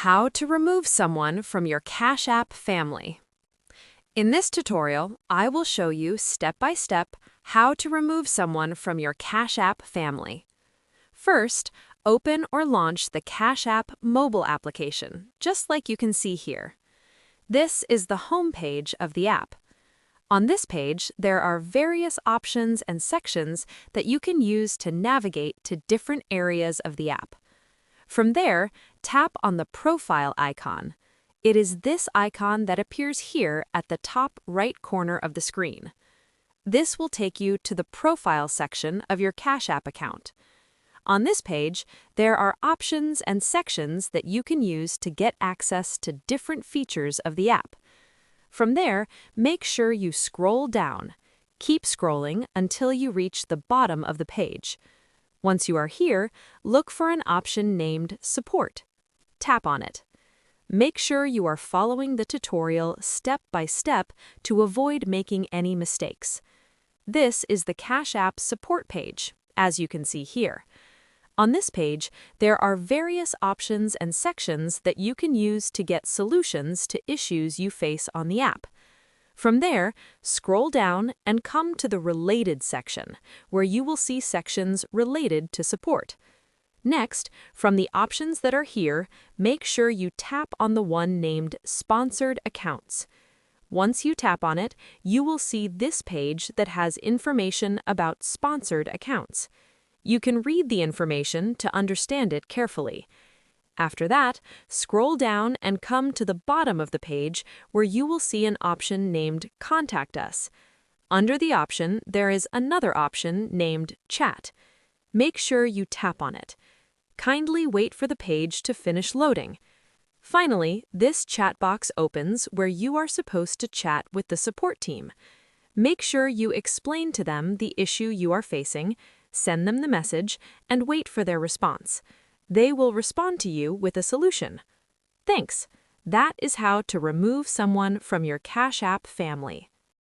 How to remove someone from your Cash App family. In this tutorial, I will show you step by step how to remove someone from your Cash App family. First, open or launch the Cash App mobile application, just like you can see here. This is the home page of the app. On this page, there are various options and sections that you can use to navigate to different areas of the app. From there, tap on the profile icon. It is this icon that appears here at the top right corner of the screen. This will take you to the profile section of your Cash App account. On this page, there are options and sections that you can use to get access to different features of the app. From there, make sure you scroll down. Keep scrolling until you reach the bottom of the page. Once you are here, look for an option named Support. Tap on it. Make sure you are following the tutorial step by step to avoid making any mistakes. This is the Cash App support page, as you can see here. On this page, there are various options and sections that you can use to get solutions to issues you face on the app. From there, scroll down and come to the Related section, where you will see sections related to support. Next, from the options that are here, make sure you tap on the one named Sponsored Accounts. Once you tap on it, you will see this page that has information about sponsored accounts. You can read the information to understand it carefully. After that, scroll down and come to the bottom of the page where you will see an option named Contact Us. Under the option, there is another option named Chat. Make sure you tap on it. Kindly wait for the page to finish loading. Finally, this chat box opens where you are supposed to chat with the support team. Make sure you explain to them the issue you are facing, send them the message, and wait for their response. They will respond to you with a solution. Thanks. That is how to remove someone from your Cash App family.